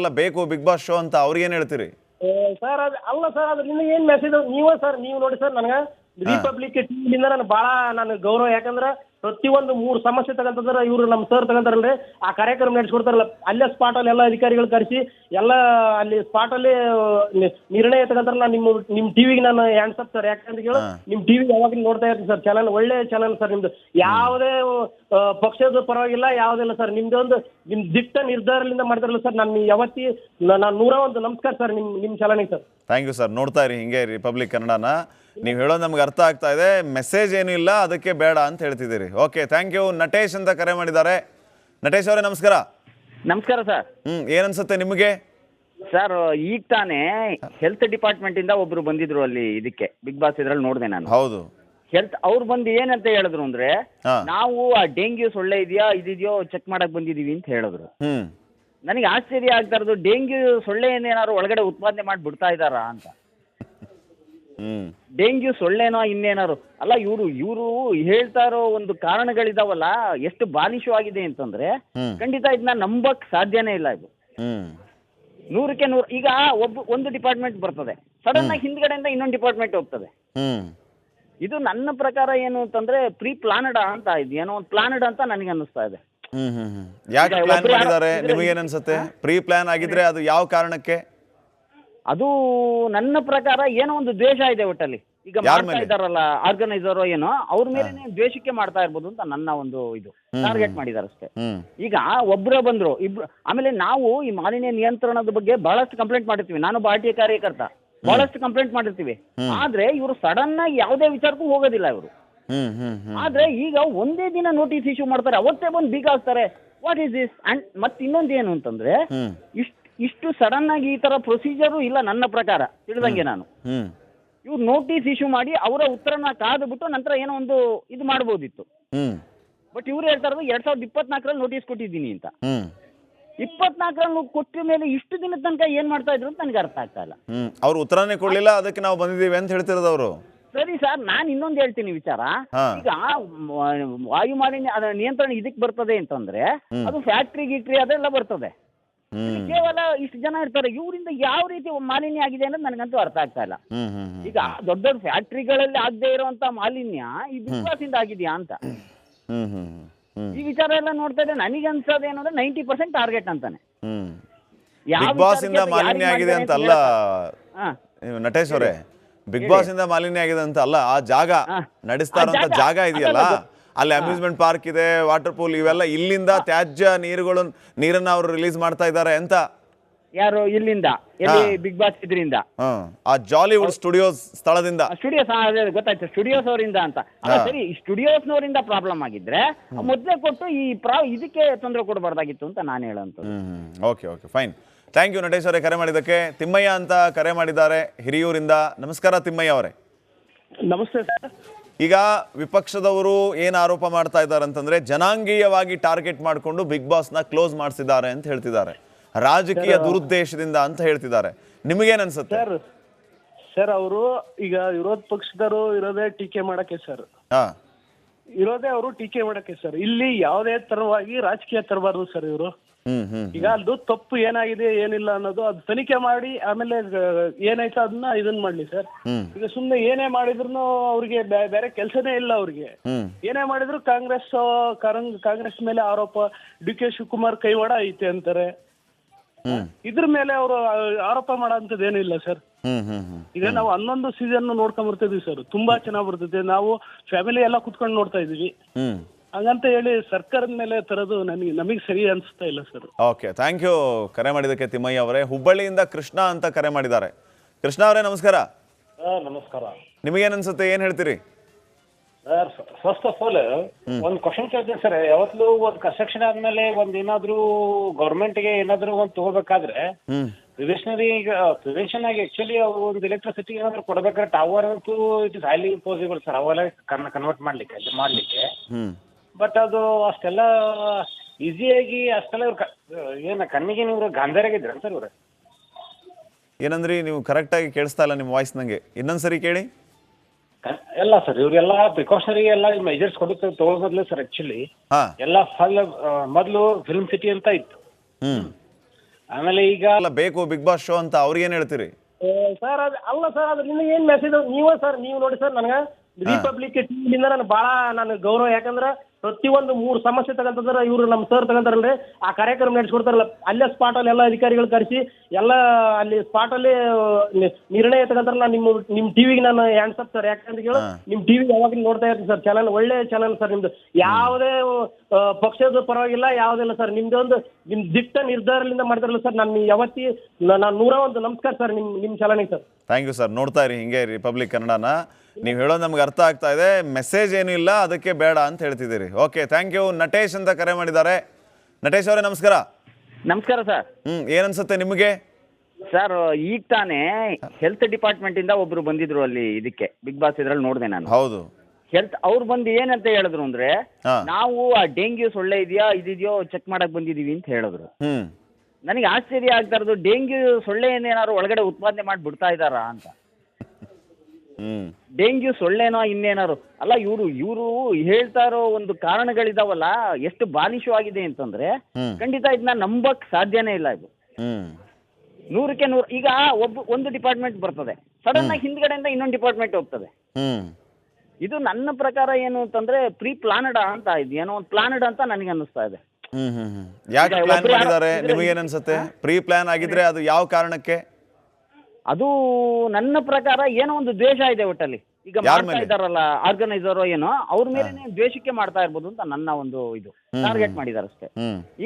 ಅಲ್ಲ ಬೇಕು big boss show ಅಂತ ಅವ್ರಿಗೆ ಏನು ಹೇಳ್ತೀರಿ? ಸರ್ ಅದು ಅಲ್ಲ ಸರ್, ಅದು ನಿಮಗೆ ಏನು ಮೆಸೇಜ್ ನೀವೇ ಸರ್, ನೀವು ನೋಡಿ ಸರ್, ನನಗೆ ರಿಪಬ್ಲಿಕ್ ಟಿವಿಯಿಂದ ನಾನು ಭಾಳ ಗೌರವ. ಯಾಕಂದ್ರೆ ಪ್ರತಿಯೊಂದು 3 ಸಮಸ್ಯೆ ತಗೊಂತಂದ್ರೆ ಇವರು ನಮ್ಮ ಸರ್ ತಗೊಂತಾರಲ್ರಿ, ಆ ಕಾರ್ಯಕ್ರಮ ನಡೆಸ್ಕೊಡ್ತಾರಲ್ಲ, ಅಲ್ಲೇ ಸ್ಪಾಟಲ್ಲಿ ಎಲ್ಲ ಅಧಿಕಾರಿಗಳು ಕರೆಸಿ ಎಲ್ಲ ಅಲ್ಲಿ ಸ್ಪಾಟಲ್ಲಿ ನಿರ್ಣಯ ತಗೊಂತಾರಲ್ಲ. ನಿಮ್ಮ ಟಿವಿಗೆ ನಾನು ಹ್ಯಾಂಡ್ಸ್ ಅಪ್ ಸರ್. ಯಾಕಂತ ಕೇಳಿ ನಿಮ್ಮ ಟಿವಿ ಯಾವಾಗಲೂ ನೋಡ್ತಾ ಇರ್ತೀನಿ ಸರ್. ಚಾನಲ್ ಒಳ್ಳೆ ಚಾನಲ್ ಸರ್ ನಿಮ್ದು. ಯಾವುದೇ ಪಕ್ಷದ ಪರವಾಗಿಲ್ಲ, ಯಾವುದಿಲ್ಲ ಸರ್. ನಿಮ್ದೊಂದು ನಿಮ್ಮ ದಿಟ್ಟ ನಿರ್ಧಾರದಿಂದ ಮಾಡ್ತಾರಲ್ಲ ಸರ್. ನಾನು ಯಾವತ್ತಿ ನಾನು 101 ನಮಸ್ಕಾರ ಸರ್ ನಿಮ್ಮ ಚಾನಲ್ಗೆ ಸರ್. Thank you sir. ನೋಡ್ತಾ ಇರಿ ಹಿಂಗೆ ರಿಪಬ್ಲಿಕ್ ಕನ್ನಡನ. ನೀವು ಹೇಳೋದು ನಮ್ಗೆ ಅರ್ಥ ಆಗ್ತಾ ಇದೆ. ಮೆಸೇಜ್ ಏನೂ ಇಲ್ಲ, ಅದಕ್ಕೆ ಬೇಡ ಅಂತ ಹೇಳ್ತಿದ್ದೀರಿ. Okay, thank you. ನಟೇಶ್ ಅಂತ ಕರೆ ಮಾಡಿದ್ದಾರೆ. ನಟೇಶ್ ಅವರೇ ನಮಸ್ಕಾರ. ನಮಸ್ಕಾರ ಸರ್. ಏನನ್ಸುತ್ತೆ ನಿಮಗೆ? ಸರ್ ಈಗ ತಾನೇ ಹೆಲ್ತ್ ಡಿಪಾರ್ಟ್ಮೆಂಟ್ ಇಂದ ಒಬ್ರು ಬಂದಿದ್ರು ಅಲ್ಲಿ ಇದಕ್ಕೆ ಬಿಗ್ ಬಾಸ್ ಇದ್ರಲ್ಲಿ ನೋಡಿದೆ ನಾನು. ಹೌದು, ಹೆಲ್ತ್ ಅವ್ರು ಬಂದು ಏನಂತ ಹೇಳಿದ್ರು ಅಂದ್ರೆ, ನಾವು ಆ ಡೆಂಗ್ಯೂ ಸೊಳ್ಳೆ ಇದೆಯಾ ಇದಿದೆಯೋ ಚೆಕ್ ಮಾಡಕ್ ಬಂದಿದೀವಿ ಅಂತ ಹೇಳಿದ್ರು. ನನಗೆ ಆಶ್ಚರ್ಯ ಆಗ್ತಾ ಇರೋದು, ಡೆಂಗ್ಯೂ ಸೊಳ್ಳೆ ಏನಾದ್ರು ಒಳಗಡೆ ಉತ್ಪಾದನೆ ಮಾಡಿ ಬಿಡ್ತಾ ಇದ್ದಾರಾ ಅಂತ. ಡೆಂಗ್ಯೂ ಸೊಳ್ಳೆನೋ ಇನ್ನೇನಾರು ಅಲ್ಲ. ಇವರು ಹೇಳ್ತಾ ಇರೋ ಒಂದು ಕಾರಣಗಳಿದಾವಲ್ಲ, ಎಷ್ಟು ಬಾಲಿಶವಾಗಿದೆ ಅಂತಂದ್ರೆ ಖಂಡಿತ ಇದನ್ನ ನಂಬಕ್ ಸಾಧ್ಯನೇ ಇಲ್ಲ. ಇದು 100ಕ್ಕೆ 100. ಈಗ ಒಂದು ಡಿಪಾರ್ಟ್ಮೆಂಟ್ ಬರ್ತದೆ, ಸಡನ್ ಆಗಿ ಹಿಂದ್ಗಡೆಯಿಂದ ಇನ್ನೊಂದು ಡಿಪಾರ್ಟ್ಮೆಂಟ್ ಹೋಗ್ತದೆ. ಇದು ನನ್ನ ಪ್ರಕಾರ ಏನು ಅಂತಂದ್ರೆ ಪ್ರೀ ಪ್ಲಾನಡ್ ಅಂತ, ಇದು ಏನೋ ಒಂದು ಪ್ಲಾನಡ್ ಅಂತ ನನಗೆ ಅನ್ನಿಸ್ತಾ ಇದೆ. ಯಾಕೆ ಪ್ಲಾನ್ ಮಾಡಿದ್ದಾರೆ ನಿಮಗೇನು ಅನ್ಸುತ್ತೆ? ಪ್ರೀ ಪ್ಲಾನ್ ಆಗಿದ್ರೆ ಅದು ಯಾವ ಕಾರಣಕ್ಕೆ? ಅದು ನನ್ನ ಪ್ರಕಾರ ಏನೋ ಒಂದು ದ್ವೇಷ ಇದೆ ಒಟ್ಟಲ್ಲಿ. ಈಗ ಮಾಡ್ತಾ ಇದ್ದಾರಲ್ಲ ಆರ್ಗನೈಸರ್ ಏನೋ, ಅವ್ರ ಮೇಲೆ ದ್ವೇಷಕ್ಕೆ ಮಾಡ್ತಾ ಇರ್ಬೋದು ಅಂತ ನನ್ನ ಒಂದು ಇದು ಟಾರ್ಗೆಟ್ ಮಾಡಿದ್ದಾರೆ ಅಷ್ಟೇ. ಈಗ ಒಬ್ರು ಬಂದ್ರು, ಇಬ್ರು. ಆಮೇಲೆ ನಾವು ಈ ಮಾಲಿನ್ಯ ನಿಯಂತ್ರಣದ ಬಗ್ಗೆ ಬಹಳಷ್ಟು ಕಂಪ್ಲೇಂಟ್ ಮಾಡಿರ್ತೀವಿ. ನಾನು ಭಾರತೀಯ ಕಾರ್ಯಕರ್ತ, ಬಹಳಷ್ಟು ಕಂಪ್ಲೇಂಟ್ ಮಾಡಿರ್ತೀವಿ. ಆದ್ರೆ ಇವರು ಸಡನ್ ಆಗಿ ಯಾವುದೇ ವಿಚಾರಕ್ಕೂ ಹೋಗೋದಿಲ್ಲ ಇವರು. ಆದ್ರೆ ಈಗ ಒಂದೇ ದಿನ ನೋಟಿಸ್ ಇಶ್ಯೂ ಮಾಡ್ತಾರೆ, ಅವತ್ತೇ ಬಂದು ಬೀಗ ಹಾಕ್ತಾರೆ. What is this? ಅಂಡ್ ಮತ್ತೆ ಇನ್ನೊಂದು ಏನು ಅಂತಂದ್ರೆ, ಇಷ್ಟು ಸಡನ್ ಆಗಿ ಈ ತರ ಪ್ರೊಸೀಜರು ಇಲ್ಲ ನನ್ನ ಪ್ರಕಾರ ತಿಳಿದಂಗೆ. ನಾನು ಇವ್ರು ನೋಟಿಸ್ ಇಶ್ಯೂ ಮಾಡಿ ಅವರ ಉತ್ತರನ ಕಾದು ಬಿಟ್ಟು ನಂತರ ಏನೋ ಒಂದು ಇದು ಮಾಡ್ಬೋದಿತ್ತು. ಬಟ್ ಇವ್ರು ಹೇಳ್ತಾ ಇರೋದು 2024ರಲ್ಲಿ ನೋಟಿಸ್ ಕೊಟ್ಟಿದ್ದೀನಿ ಅಂತ. 24ರಲ್ಲಿ ಕೊಟ್ಟ ಮೇಲೆ ಇಷ್ಟು ದಿನದ ತನಕ ಏನ್ ಮಾಡ್ತಾ ಇದ್ರು ಅಂತ ನನಗೆ ಅರ್ಥ ಆಗ್ತಾ ಇಲ್ಲ. ಅವ್ರು ಉತ್ತರನೇ ಕೊಡ್ಲಿಲ್ಲ, ಅದಕ್ಕೆ ನಾವು ಬಂದಿದ್ದೀವಿ ಅಂತ ಹೇಳ್ತಿರೋದು ಅವರು. ಸರಿ ಸರ್, ನಾನು ಇನ್ನೊಂದು ಹೇಳ್ತೀನಿ ವಿಚಾರ. ಈಗ ವಾಯು ಮಾಲಿನ್ಯ ನಿಯಂತ್ರಣ ಇದಕ್ಕೆ ಬರ್ತದೆ ಅಂತಂದ್ರೆ ಅದು ಫ್ಯಾಕ್ಟ್ರಿ ಗಿಕ್ಟ್ರಿ ಅದೆಲ್ಲ ಬರ್ತದೆ. ಕೇವಲ ಇಷ್ಟು ಜನ ಇರ್ತಾರೆ, ಇವರಿಂದ ಯಾವ ರೀತಿ ಮಾಲಿನ್ಯ ಆಗಿದೆ ಅನ್ನೋದು ನನಗಂತೂ ಅರ್ಥ ಆಗ್ತಾ ಇಲ್ಲ. ಈಗ ದೊಡ್ಡ ದೊಡ್ಡ ಫ್ಯಾಕ್ಟ್ರಿಗಳಲ್ಲಿ ಆಗದೆ ಇರುವಂತ ಮಾಲಿನ್ಯ ಈ ಬಿಗ್ ಬಾಸ್ ಇಂದ ಆಗಿದೆಯಾ ಅಂತ ಈ ವಿಚಾರ ಎಲ್ಲ ನೋಡ್ತಾ ಇದ್ರೆ ನನಗೆ ಅನ್ಸೋದು ಏನಂದ್ರೆ 90% ಟಾರ್ಗೆಟ್ ಅಂತಾನೆ. ಬಿಗ್ ಬಾಸ್ ಇಂದ ಮಾಲಿನ್ಯ ಆಗಿದೆ ಅಂತ ಅಲ್ಲ ನಟೇಶ್ ಅವರೇ, ಬಿಗ್ ಬಾಸ್ ಇಂದ ಮಾಲಿನ್ಯ ಆಗಿದೆ ಅಂತ ಅಲ್ಲ. ಆ ಜಾಗ ನಡೆಸ್ತಾ ಇರುವಂತ ಜಾಗ ಇದೆಯಲ್ಲ, ಅಲ್ಲಿ ಅಮ್ಯೂಸ್ಮೆಂಟ್ ಪಾರ್ಕ್ ಇದೆ, ವಾಟರ್ ಪೂಲ್, ಇವೆಲ್ಲ ಇಲ್ಲಿಂದ ತ್ಯಾಜ್ಯ ನೀರನ್ನ ಅವರು ರಿಲೀಸ್ ಮಾಡ್ತಾ ಇದ್ದಾರೆ ಅಂತ. ಯಾರು ಇಲ್ಲಿಂದ? ಎಲ್ಲಿ? ಬಿಗ್ ಬಾಸ್ ಇದರಿಂದ, ಆ ಜಾಲಿವುಡ್ ಸ್ಟುಡಿಯೋಸ್ ಸ್ಥಳದಿಂದ. ಸ್ಟುಡಿಯೋಸ್ ಗೊತ್ತಾಯ್ತು, ಸ್ಟುಡಿಯೋಸ್ ಅವರಿಂದ ಅಂತ. ಸರಿ, ಸ್ಟುಡಿಯೋಸ್ ನವರಿಂದ ಪ್ರಾಬ್ಲಮ್ ಆಗಿದ್ರೆ ಮೊದಲೇ ಕೊಟ್ಟು ಈ ಇದಕ್ಕೆ ತೊಂದರೆ ಕೊಡಬಾರ್ದಾಗಿತ್ತು ಅಂತ ನಾನು ಹೇಳೋಂತ. Okay okay, fine. Thank you Natesh ಅವರೇ ಕರೆ ಮಾಡಿದ್ದಕ್ಕೆ. ತಿಮ್ಮಯ್ಯ ಅಂತ ಕರೆ ಮಾಡಿದ್ದಾರೆ ಹಿರಿಯೂರಿಂದ. ನಮಸ್ಕಾರ ತಿಮ್ಮಯ್ಯ ಅವರೇ. ನಮಸ್ತೆ ಸರ್. ಈಗ ವಿಪಕ್ಷದವರು ಏನು ಆರೋಪ ಮಾಡ್ತಾ ಇದ್ದಾರೆ ಅಂತಂದ್ರೆ, ಜನಾಂಗೀಯವಾಗಿ ಟಾರ್ಗೆಟ್ ಮಾಡಿಕೊಂಡು ಬಿಗ್ ಬಾಸ್ನ ಕ್ಲೋಸ್ ಮಾಡಿಸಿದ್ದಾರೆ ಅಂತ ಹೇಳ್ತಿದ್ದಾರೆ, ರಾಜಕೀಯ ದುರುದ್ದೇಶದಿಂದ ಅಂತ ಹೇಳ್ತಿದ್ದಾರೆ. ನಿಮಗೇನು ಅನ್ಸುತ್ತೆ? ಸರ್ ಅವರು ಈಗ ವಿರೋಧ ಪಕ್ಷದವರು ಇರೋದೇ ಟೀಕೆ ಮಾಡಕ್ಕೆ ಸರ್. ಇರೋದೇ ಅವರು ಟೀಕೆ ಮಾಡಕ್ಕೆ ಸರ್. ಇಲ್ಲಿ ಯಾವುದೇ ತರವಾಗಿ ರಾಜಕೀಯ ತರಬಾರ್ದು ಸರ್ ಇವರು. ಈಗ ಅದು ತಪ್ಪು ಏನಾಗಿದೆ ಏನಿಲ್ಲ ಅನ್ನೋದು ಅದು ತನಿಖೆ ಮಾಡಿ ಆಮೇಲೆ ಏನಾಯ್ತು ಅದನ್ನ ಇದನ್ ಮಾಡ್ಲಿ ಸರ್. ಈಗ ಸುಮ್ನೆ ಏನೇ ಮಾಡಿದ್ರು ಅವ್ರಿಗೆ ಬೇರೆ ಕೆಲಸನೇ ಇಲ್ಲ. ಅವ್ರಿಗೆ ಏನೇ ಮಾಡಿದ್ರು ಕಾಂಗ್ರೆಸ್ ಮೇಲೆ ಆರೋಪ, ಡಿ.ಕೆ. ಶಿವಕುಮಾರ್ ಕೈವಾಡ ಐತೆ ಅಂತಾರೆ. ಇದ್ರ ಮೇಲೆ ಅವರು ಆರೋಪ ಮಾಡೋಂಥದ್ದು ಏನಿಲ್ಲ ಸರ್. ಈಗ ನಾವು 11 ಸೀಸನ್ ನೋಡ್ಕೊಂಡ್ ಬರ್ತಿದ್ವಿ ಸರ್, ತುಂಬಾ ಚೆನ್ನಾಗ್ ಬರ್ತೈತೆ. ನಾವು ಫ್ಯಾಮಿಲಿ ಎಲ್ಲ ಕುತ್ಕೊಂಡು ನೋಡ್ತಾ ಇದೀವಿ. ಹಂಗಂತ ಹೇಳಿ ಸರ್ಕಾರದ ಮೇಲೆ ತರೋದು ನಮಗೆ ಸರಿ ಅನ್ಸ್ತಾ ಇಲ್ಲ ಸರ್. ಓಕೆ, ಥ್ಯಾಂಕ್ ಯು ಕರೆ ಮಾಡಿದ್ದಕ್ಕೆ ತಿಮ್ಮಯ್ಯ ಅವರೇ. ಹುಬ್ಬಳ್ಳಿಯಿಂದ ಕೃಷ್ಣ ಅಂತ ಕರೆ ಮಾಡಿದ್ದಾರೆ. ಕೃಷ್ಣ ಅವರೇ ನಮಸ್ಕಾರ. ನಮಸ್ಕಾರ. ನಿಮಗೇನು ಅನ್ಸುತ್ತೆ, ಏನ್ ಹೇಳ್ತೀರಿ? ಸರ್, ಫಸ್ಟ್ ಆಫ್ ಆಲ್ ಒಂದು ಕ್ವಶನ್ ಕೇಳ್ತೀನಿ ಸರ್. ಯಾವತ್ತೂ ಒಂದು ಕನ್ಸ್ಟ್ರಕ್ಷನ್ ಆದ್ಮೇಲೆ ಏನಾದ್ರು ಗೌರ್ಮೆಂಟ್ಗೆ ಏನಾದ್ರು ಒಂದು ತಗೋಬೇಕಾದ್ರೆ ಪ್ರಿವೆನ್ಷನ್ ಆಗಿ ಆಕ್ಚುಲಿ ಒಂದು ಎಲೆಕ್ಟ್ರಿಸಿಟಿ ಏನಾದ್ರು ಕೊಡ್ಬೇಕಾದ್ರೆ ಟವರ್ ಅಂತೂ it is highly impossible sir, ಅವೆಲ್ಲ ಕನ್ವರ್ಟ್ ಮಾಡ್ಲಿಕ್ಕೆ. ಬಟ್ ಅದು ಅಷ್ಟೆಲ್ಲ ಈಸಿಯಾಗಿ ಅಷ್ಟೆಲ್ಲ ಇವ್ರು ಕಣ್ಣಿಗೆ ನೀವು ಗಾಂಧಾರಿಯಾಗಿದ್ದೀರ ಸರ್ ಇವ್ರೆ? ಏನಂದ್ರಿ ನೀವು? ಕರೆಕ್ಟಾಗಿ ಕೇಳಿಸ್ತಾ ಇಲ್ಲ ನಿಮ್ಮ ವಾಯ್ಸ್ ನಂಗೆ, ಇನ್ನೊಂದ್ಸರಿ ಕೇಳಿ. ಎಲ್ಲ ಸರ್ ಇವರೆಲ್ಲ ಪ್ರಿಕಾಷನರಿ ಎಲ್ಲ ಮೆಜರ್ಸ್ ತಗೊಳ್ಬೋದ್ಲ ಸರ್. ಆಕ್ಚುಲಿ ಎಲ್ಲ ಮೊದಲು ಫಿಲ್ಮ್ ಸಿಟಿ ಅಂತ ಇತ್ತು. ಆಮೇಲೆ ಈಗ ಅಲ್ಲ ಬೇಕು ಬಿಗ್ ಬಾಸ್ ಶೋ ಅಂತ ಅವ್ರಿಗೆ ಏನ್ ಹೇಳ್ತೀರಿ? ಸರ್ ಅದು ಅಲ್ಲ ಸರ್, ಅದು ನಿಮಗೆ ಏನ್ ಮೆಸೇಜ್ ನೀವೇ ಸರ್, ನೀವು ನೋಡಿ ಸರ್, ನನಗೆ ರಿಪಬ್ಲಿಕ್ ಟಿವಿಯಿಂದ ನಾನು ಭಾಳ ನಾನು ಗೌರವ, ಯಾಕಂದ್ರೆ ಪ್ರತಿಯೊಂದು 3 ಸಮಸ್ಯೆ ತಗೊಂತಂದ್ರೆ ಇವರು ನಮ್ಮ ಸರ್ ತಗೊಂತಾರಲ್ರಿ, ಆ ಕಾರ್ಯಕ್ರಮ ನಡೆಸ್ಕೊಡ್ತಾರಲ್ಲ, ಅಲ್ಲೇ ಸ್ಪಾಟಲ್ಲಿ ಎಲ್ಲ ಅಧಿಕಾರಿಗಳು ಕರೆಸಿ ಎಲ್ಲ ಅಲ್ಲಿ ಸ್ಪಾಟಲ್ಲಿ ನಿರ್ಣಯ ತಗೊಂತಾರಲ್ಲ. ನಿಮ್ಮ ಟಿವಿಗೆ ನಾನು ಹ್ಯಾಂಡ್ಸ್ ಅಪ್ ಸರ್, ಯಾಕಂತ ಕೇಳಿ ನಿಮ್ಮ ಟಿವಿ ಯಾವಾಗಲೂ ನೋಡ್ತಾ ಇರ್ತೀನಿ ಸರ್. ಚಾನಲ್ ಒಳ್ಳೆ ಚಾನಲ್ ಸರ್ ನಿಮ್ದು, ಯಾವುದೇ ಪಕ್ಷದ ಪರವಾಗಿಲ್ಲ, ಯಾವುದಿಲ್ಲ ಸರ್. ನಿಮ್ದೊಂದು ನಿಮ್ಮ ದಿಟ್ಟ ನಿರ್ಧಾರದಿಂದ ಮಾಡ್ತಾರಲ್ಲ ಸರ್, ನಾನು ಯಾವತ್ತಿ ನಾನು 101 ನಮಸ್ಕಾರ ಸರ್ ನಿಮ್ಮ ಚಾನಲ್ಗೆ ಸರ್. Thank you sir. ನೋಡ್ತಾ ಇರಿ ಹಿಂಗೆ ರಿಪಬ್ಲಿಕ್ ಕನ್ನಡನ. ನೀವು ಹೇಳೋದು ನಮ್ಗೆ ಅರ್ಥ ಆಗ್ತಾ ಇದೆ, ಮೆಸೇಜ್ ಏನೂ ಇಲ್ಲ, ಅದಕ್ಕೆ ಬೇಡ ಅಂತ ಹೇಳ್ತಿದ್ದೀರಿ. Okay, thank you. ನಟೇಶ್ ಅಂತ ಕರೆ ಮಾಡಿದ್ದಾರೆ. ನಟೇಶ್ ಅವರೇ ನಮಸ್ಕಾರ. ನಮಸ್ಕಾರ ಸರ್. ಏನನ್ಸುತ್ತೆ ನಿಮಗೆ? ಸರ್ ಈಗ ತಾನೇ ಹೆಲ್ತ್ ಡಿಪಾರ್ಟ್ಮೆಂಟ್ ಇಂದ ಒಬ್ರು ಬಂದಿದ್ರು ಅಲ್ಲಿ ಇದಕ್ಕೆ ಬಿಗ್ ಬಾಸ್ ಇದ್ರಲ್ಲಿ ನೋಡಿದೆ ನಾನು. ಹೌದು, ಹೆಲ್ತ್ ಅವ್ರು ಬಂದು ಏನಂತ ಹೇಳಿದ್ರು ಅಂದ್ರೆ, ನಾವು ಆ ಡೆಂಗ್ಯೂ ಸೊಳ್ಳೆ ಇದೆಯಾ ಇದಿದೆಯೋ ಚೆಕ್ ಮಾಡಕ್ ಬಂದಿದೀವಿ ಅಂತ ಹೇಳಿದ್ರು. ನನಗೆ ಆಶ್ಚರ್ಯ ಆಗ್ತಾ ಇರೋದು, ಡೆಂಗ್ಯೂ ಸೊಳ್ಳೆ ಏನಾದ್ರು ಒಳಗಡೆ ಉತ್ಪಾದನೆ ಮಾಡಿ ಬಿಡ್ತಾ ಇದ್ದಾರಾ ಅಂತ. ಡೆಂಗ್ಯೂ ಸೊಳ್ಳೆನೋ ಇನ್ನೇನಾರು ಅಲ್ಲ, ಇವರು ಹೇಳ್ತಾ ಇರೋ ಒಂದು ಕಾರಣಗಳಿದಾವಲ್ಲ, ಎಷ್ಟು ಬಾಲಿಶವಾಗಿದೆ ಅಂತಂದ್ರೆ ಖಂಡಿತ ಇದನ್ನ ನಂಬಕ್ ಸಾಧ್ಯನೇ ಇಲ್ಲ. ಇದು 100ಕ್ಕೆ 100. ಈಗ ಒಂದು ಡಿಪಾರ್ಟ್ಮೆಂಟ್ ಬರ್ತದೆ, ಸಡನ್ ಆಗಿ ಹಿಂದ್ಗಡೆಯಿಂದ ಇನ್ನೊಂದು ಡಿಪಾರ್ಟ್ಮೆಂಟ್ ಹೋಗ್ತದೆ. ಇದು ನನ್ನ ಪ್ರಕಾರ ಏನು ಅಂತಂದ್ರೆ ಪ್ರೀ ಪ್ಲಾನಡ್ ಅಂತ, ಇದು ಏನೋ ಒಂದು ಪ್ಲಾನಡ್ ಅಂತ ನನಗೆ ಅನ್ನಿಸ್ತಾ ಇದೆ. ಯಾಕೆ ಪ್ಲಾನ್ ಮಾಡಿದ್ದಾರೆ ನಿಮಗೇನು ಅನ್ಸುತ್ತೆ? ಪ್ರೀ ಪ್ಲಾನ್ ಆಗಿದ್ರೆ ಅದು ಯಾವ ಕಾರಣಕ್ಕೆ? ಅದು ನನ್ನ ಪ್ರಕಾರ ಏನೋ ಒಂದು ದ್ವೇಷ ಇದೆ ಒಟ್ಟಲ್ಲಿ. ಈಗ ಮಾಡ್ತಾ ಇದಾರಲ್ಲ ಆರ್ಗನೈಸರ್ ಏನೋ, ಅವ್ರ ಮೇಲೆ ದ್ವೇಷಕ್ಕೆ ಮಾಡ್ತಾ ಇರ್ಬೋದು ಅಂತ ನನ್ನ ಒಂದು ಇದು, ಟಾರ್ಗೆಟ್ ಮಾಡಿದಾರೆ ಅಷ್ಟೇ.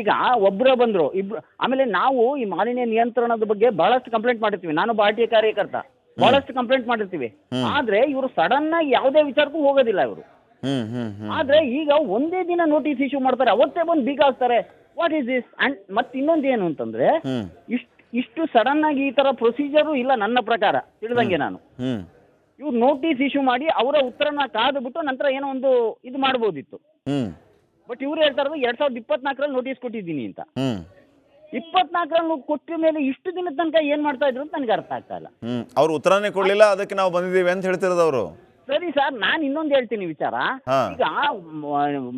ಈಗ ಒಬ್ರು ಬಂದ್ರು, ಇಬ್ರು. ಆಮೇಲೆ ನಾವು ಈ ಮಾಲಿನ್ಯ ನಿಯಂತ್ರಣದ ಬಗ್ಗೆ ಬಹಳಷ್ಟು ಕಂಪ್ಲೇಂಟ್ ಮಾಡಿರ್ತೀವಿ. ನಾನು ಭಾರತೀಯ ಕಾರ್ಯಕರ್ತ, ಬಹಳಷ್ಟು ಕಂಪ್ಲೇಂಟ್ ಮಾಡಿರ್ತೀವಿ. ಆದ್ರೆ ಇವರು ಸಡನ್ ಆಗಿ ಯಾವುದೇ ವಿಚಾರಕ್ಕೂ ಹೋಗೋದಿಲ್ಲ ಇವರು. ಆದ್ರೆ ಈಗ ಒಂದೇ ದಿನ ನೋಟಿಸ್ ಇಶ್ಯೂ ಮಾಡ್ತಾರೆ, ಅವತ್ತೇ ಬಂದು ಬೀಗ ಹಾಕ್ತಾರೆ. What is this? ಅಂಡ್ ಮತ್ತೆ ಇನ್ನೊಂದು ಏನು ಅಂತಂದ್ರೆ, ಇಷ್ಟು ಸಡನ್ ಆಗಿ ಈ ತರ ಪ್ರೊಸೀಜರು ಇಲ್ಲ ನನ್ನ ಪ್ರಕಾರ ತಿಳಿದಂಗೆ. ನಾನು ಇವ್ರು ನೋಟಿಸ್ ಇಶ್ಯೂ ಮಾಡಿ ಅವರ ಉತ್ತರನ ಕಾದು ಬಿಟ್ಟು ನಂತರ ಏನೋ ಒಂದು ಇದು ಮಾಡ್ಬೋದಿತ್ತು. ಬಟ್ ಇವ್ರು ಹೇಳ್ತಾ ಇರೋದು 2024ರಲ್ಲಿ ನೋಟಿಸ್ ಕೊಟ್ಟಿದ್ದೀನಿ ಅಂತ. 24ರಲ್ಲಿ ಕೊಟ್ಟ ಮೇಲೆ ಇಷ್ಟು ದಿನದ ತನಕ ಏನ್ ಮಾಡ್ತಾ ಇದ್ರು ಅಂತ ನನಗೆ ಅರ್ಥ ಆಗ್ತಾ ಇಲ್ಲ. ಅವ್ರು ಉತ್ತರನೇ ಕೊಡ್ಲಿಲ್ಲ, ಅದಕ್ಕೆ ನಾವು ಬಂದಿದ್ದೀವಿ ಅಂತ ಹೇಳ್ತಿರೋದು ಅವರು. ಸರಿ ಸರ್, ನಾನು ಇನ್ನೊಂದು ಹೇಳ್ತೀನಿ ವಿಚಾರ. ಈಗ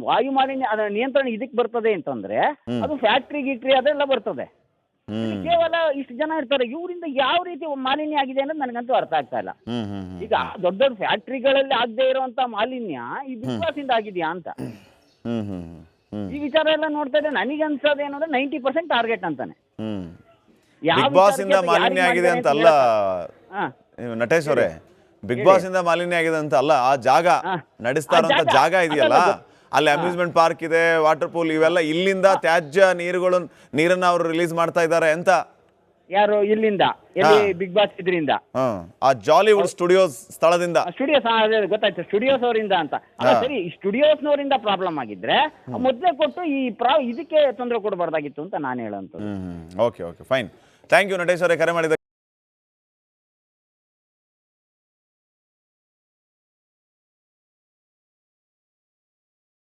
ವಾಯು ಮಾಲಿನ್ಯ ನಿಯಂತ್ರಣ ಇದಕ್ಕೆ ಬರ್ತದೆ ಅಂತಂದ್ರೆ ಅದು ಫ್ಯಾಕ್ಟ್ರಿ ಗಿಕ್ಟ್ರಿ ಅದೆಲ್ಲ ಬರ್ತದೆ. ಕೇವಲ ಇಷ್ಟು ಜನ ಇರ್ತಾರೆ, ಇವರಿಂದ ಯಾವ ರೀತಿ ಮಾಲಿನ್ಯ ಆಗಿದೆ ಅನ್ನೋದು ನನಗಂತೂ ಅರ್ಥ ಆಗ್ತಾ ಇಲ್ಲ. ಈಗ ದೊಡ್ಡ ದೊಡ್ಡ ಫ್ಯಾಕ್ಟ್ರಿಗಳಲ್ಲಿ ಆಗದೆ ಇರುವಂತ ಮಾಲಿನ್ಯ ಈ ಬಿಗ್ ಬಾಸ್ ಇಂದ ಆಗಿದೆಯಾ ಅಂತ ಈ ವಿಚಾರ ಎಲ್ಲ ನೋಡ್ತಾ ಇದ್ರೆ ನನಗೆ ಅನ್ಸೋದು ಏನಂದ್ರೆ 90% ಟಾರ್ಗೆಟ್ ಅಂತಾನೆ. ಬಿಗ್ ಬಾಸ್ ಇಂದ ಮಾಲಿನ್ಯ ಆಗಿದೆ ಅಂತ ಅಲ್ಲ ನಟೇಶ್ ಅವರೇ, ಬಿಗ್ ಬಾಸ್ ಇಂದ ಮಾಲಿನ್ಯ ಆಗಿದೆ ಅಂತ ಅಲ್ಲ, ಆ ಜಾಗ ನಡೆಸ್ತಾ ಇರುವಂತ ಜಾಗ ಇದೆಯಲ್ಲ, ಅಲ್ಲಿ ಅಮ್ಯೂಸ್ಮೆಂಟ್ ಪಾರ್ಕ್ ಇದೆ, ವಾಟರ್ ಪೂಲ್, ಇವೆಲ್ಲ ಇಲ್ಲಿಂದ ತ್ಯಾಜ್ಯ ನೀರನ್ನ ಅವರು ರಿಲೀಸ್ ಮಾಡ್ತಾ ಇದ್ದಾರೆ ಅಂತ. ಯಾರು ಇಲ್ಲಿಂದ? ಎಲ್ಲಿ? ಬಿಗ್ ಬಾಸ್ ಇದರಿಂದ, ಆ ಜಾಲಿವುಡ್ ಸ್ಟುಡಿಯೋಸ್ ಸ್ಥಳದಿಂದ. ಸ್ಟುಡಿಯೋಸ್ ಗೊತ್ತಾಯ್ತು, ಸ್ಟುಡಿಯೋಸ್ ಅವರಿಂದ ಅಂತ. ಸರಿ, ಸ್ಟುಡಿಯೋಸ್ ನವರಿಂದ ಪ್ರಾಬ್ಲಮ್ ಆಗಿದ್ರೆ ಮೊದಲೇ ಕೊಟ್ಟು ಈ ಇದಕ್ಕೆ ತೊಂದರೆ ಕೊಡಬಾರ್ದಾಗಿತ್ತು ಅಂತ ನಾನು ಹೇಳೋಂತ. Okay okay fine. Thank you Natesh ಅವರೇ ಕರೆ ಮಾಡಿದ